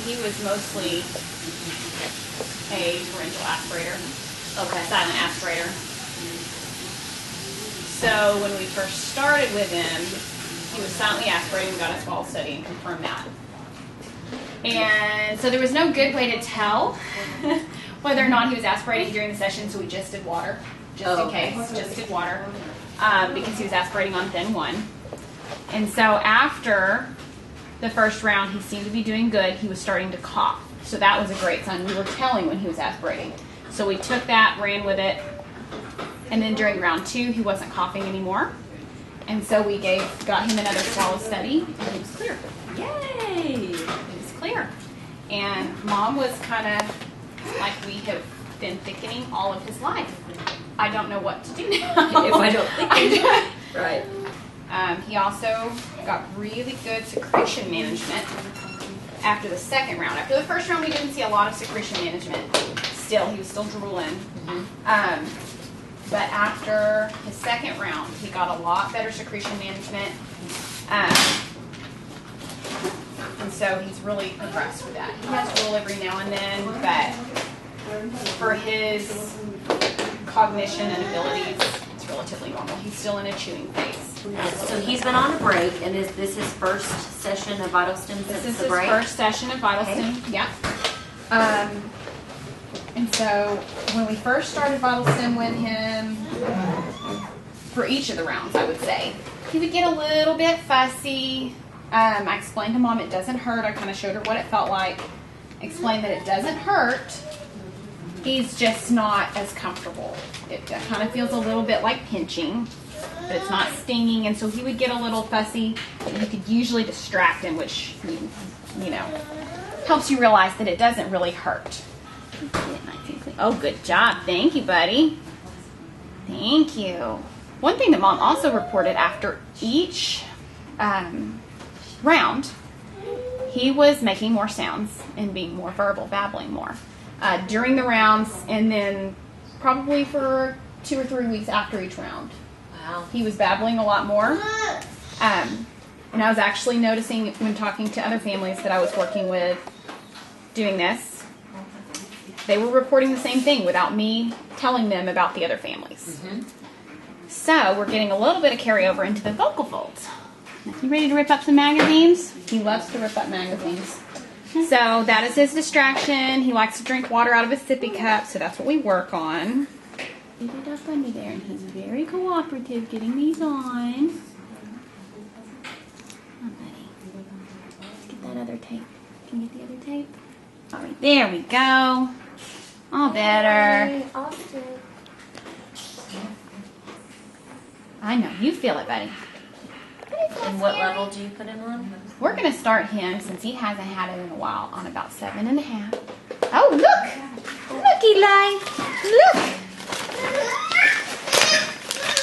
he was mostly a parental aspirator. Okay. Silent aspirator. So when we first started with him, he was silently aspirating. We got a swallow study and confirmed that. And so there was no good way to tell whether or not he was aspirating during the session, so we just did water, just in case, just did water, because he was aspirating on thin 1. And so after the first round, he seemed to be doing good. He was starting to cough. So that was a great sign. We were telling when he was aspirating. So we took that, ran with it, and then during round 2, he wasn't coughing anymore. And so we got him another swallow study, and he was clear. Yay! He was clear. And Mom was kind of like we have been thickening all of his life. I don't know what to do now. If I don't thicken. Right. He also got really good secretion management after the second round. After the first round, we didn't see a lot of secretion management. Still, he was still drooling. But after his second round, he got a lot better secretion management. And so he's really progressed with that. He has drool every now and then, but for his cognition and abilities, it's relatively normal. He's still in a chewing phase. So he's been on a break, and is this his first session of VitalStim since the break? This is his first session of VitalStim, okay. Yeah. And so when we first started VitalStim with him, for each of the rounds, I would say, he would get a little bit fussy. I explained to Mom it doesn't hurt. I kind of showed her what it felt like. Explained that it doesn't hurt. He's just not as comfortable. It kind of feels a little bit like pinching, but it's not stinging. And so he would get a little fussy. And you could usually distract him, which, you know, helps you realize that it doesn't really hurt. Oh, good job. Thank you, buddy. Thank you. One thing that Mom also reported after each round, he was making more sounds and being more verbal, babbling more during the rounds, and then probably for 2 or 3 weeks after each round. Wow. He was babbling a lot more. And I was actually noticing when talking to other families that I was working with doing this, they were reporting the same thing without me telling them about the other families. So we're getting a little bit of carryover into the vocal folds. You ready to rip up some magazines? He loves to rip up magazines. So that is his distraction. He likes to drink water out of a sippy cup, so that's what we work on. Get it up under there, and he's very cooperative getting these on. Come on, buddy. Let's get that other tape. Can you get the other tape? All right, there we go. All better. I know, you feel it, buddy. And what level do you put him on? We're going to start him, since he hasn't had it in a while, on about 7.5. Oh, look! Look, Eli! Look!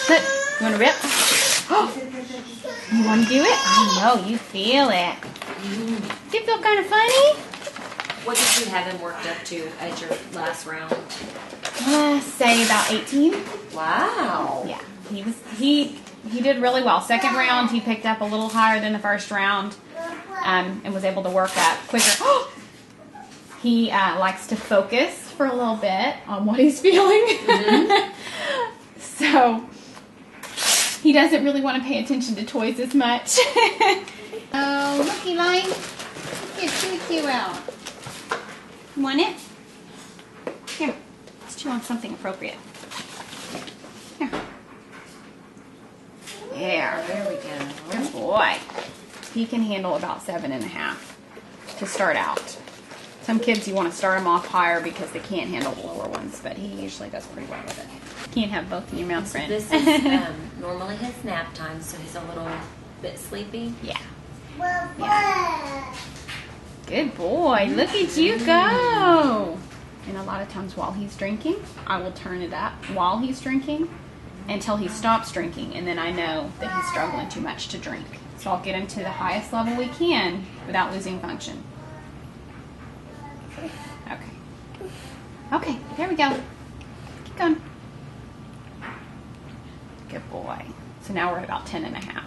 Look, you want to rip? Oh, you want to do it? I know, you feel it. Does it feel kind of funny? What did you have him worked up to at your last round? Say about 18. Wow. Yeah, he did really well. Second round, he picked up a little higher than the first round, and was able to work up quicker. He likes to focus for a little bit on what he's feeling. So he doesn't really want to pay attention to toys as much. Oh, look, Eli. Get you out. You want it? Here. Let's chew on something appropriate. Here. There we go. Good boy. He can handle about 7.5 to start out. Some kids, you want to start them off higher because they can't handle the lower ones, but he usually does pretty well with it. Can't have both in your mouth, friend. This is normally his nap time, so he's a little bit sleepy. Yeah. Yeah. Good boy. Look at you go. And a lot of times while he's drinking, I will turn it up while he's drinking until he stops drinking, and then I know that he's struggling too much to drink. So I'll get him to the highest level we can without losing function. Okay. Okay, there we go. Keep going. Good boy. So now we're at about 10.5.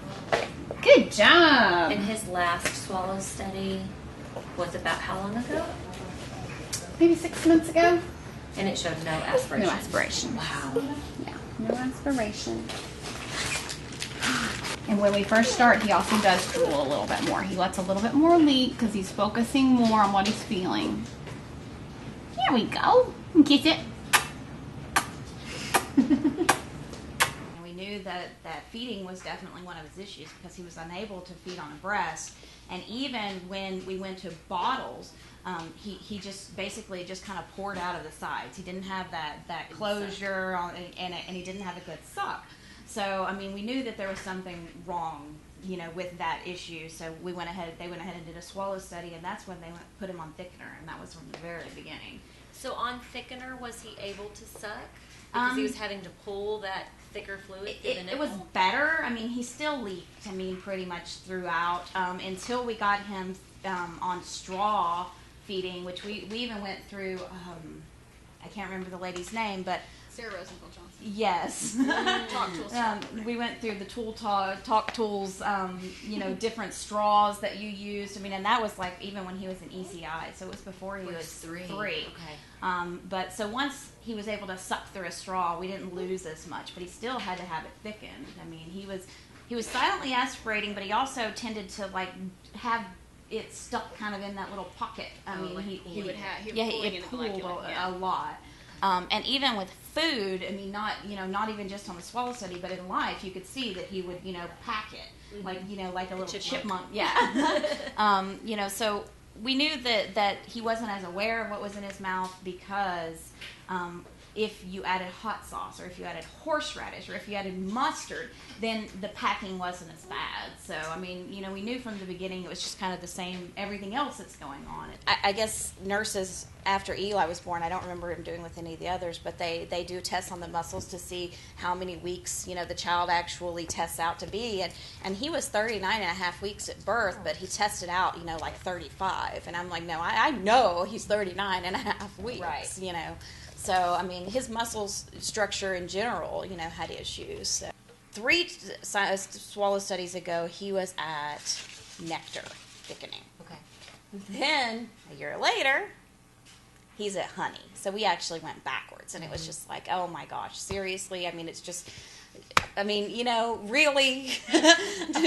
Good job. In his last swallow study, was about how long ago? Maybe 6 months ago. And it showed no aspiration. No aspiration. Wow. Yeah, no aspiration. And when we first start, he also does drool a little bit more. He lets a little bit more leak because he's focusing more on what he's feeling. Here we go. Kiss it. We knew that feeding was definitely one of his issues because he was unable to feed on a breast. And even when we went to bottles, he just basically just kind of poured out of the sides. He didn't have that closure on, and he didn't have a good suck. So, I mean, we knew that there was something wrong, with that issue. So they went ahead and did a swallow study, and that's when they put him on thickener, and that was from the very beginning. So on thickener, was he able to suck? Because he was having to pull that thicker fluid through the nipple? It was better. I mean, he still leaked, pretty much throughout, until we got him on straw feeding, which we even went through, I can't remember the lady's name, but Sarah Rosenthal Johnson. yes. Talk tools. We went through the talk tools, different straws that you used. And that was like even when he was in ECI, so it was before he was three. Okay. But so once he was able to suck through a straw, we didn't lose as much, but he still had to have it thickened. He was silently aspirating, but he also tended to have it stuck kind of in that little pocket. He would pull a lot. And even with food, not even just on the swallow study, but in life, you could see that he would, pack it, like a little chipmunk. Yeah. So we knew that he wasn't as aware of what was in his mouth because if you added hot sauce or if you added horseradish or if you added mustard, then the packing wasn't as bad. So, we knew from the beginning it was just kind of the same, everything else that's going on. I guess nurses, after Eli was born, I don't remember him doing with any of the others, but they do tests on the muscles to see how many weeks, the child actually tests out to be. And he was 39 and a half weeks at birth, but he tested out, like 35. And I'm like, no, I know he's 39 and a half weeks, right. So, his muscle structure in general, had issues. So. 3 swallow studies ago, he was at nectar thickening. Okay. Then, a year later, he's at honey. So we actually went backwards, and it was just like, oh my gosh, seriously? It's just... really,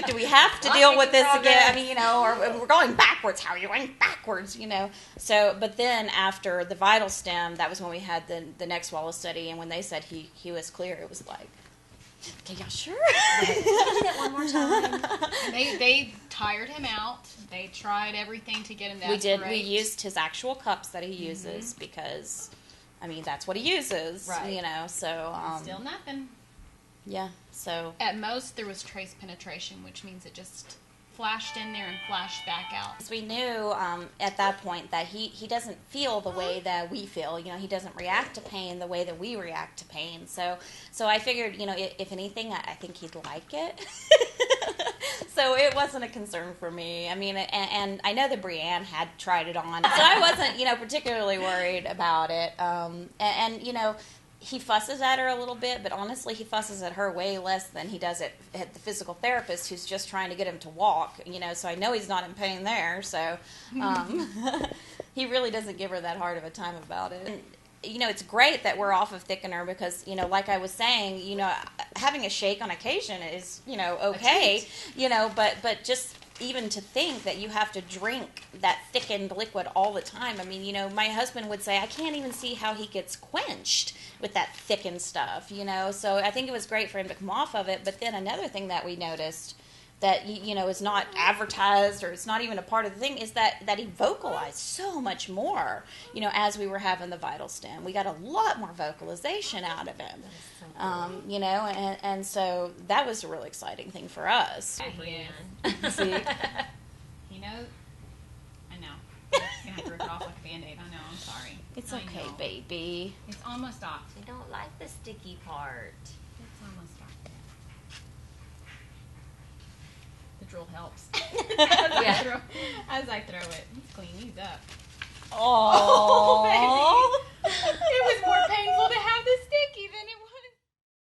do we have to deal with this again? Or we're going backwards. How are you going backwards? So, but then after the VitalStim, that was when we had the next swallow study, and when they said he was clear, it was like, okay, y'all sure? One more time. They tired him out. They tried everything to get him to aspirate. We used his actual cups that he uses because, that's what he uses. Right. So still nothing. Yeah, so... At most, there was trace penetration, which means it just flashed in there and flashed back out. We knew at that point that he doesn't feel the way that we feel. He doesn't react to pain the way that we react to pain. So I figured, if anything, I think he'd like it. So it wasn't a concern for me. And I know that Brianne had tried it on. So I wasn't, particularly worried about it. He fusses at her a little bit, but honestly, he fusses at her way less than he does at the physical therapist who's just trying to get him to walk, so I know he's not in pain there, so he really doesn't give her that hard of a time about it. And, it's great that we're off of thickener because, like I was saying, having a shake on occasion is, okay, but just even to think that you have to drink that thickened liquid all the time. My husband would say, I can't even see how he gets quenched with that thickened stuff, So I think it was great for him to come off of it. But then another thing that we noticed that, is not advertised or it's not even a part of the thing is that he vocalized so much more, as we were having the VitalStim. We got a lot more vocalization out of him, and so that was a really exciting thing for us. Yeah. See? He knows. I know. I'm just going to have to rip it off like a Band-Aid. I know. I'm sorry. It's okay, baby. It's almost off. I don't like the sticky part. It's almost off. The drool helps. As I throw it. Let's clean these up. Oh,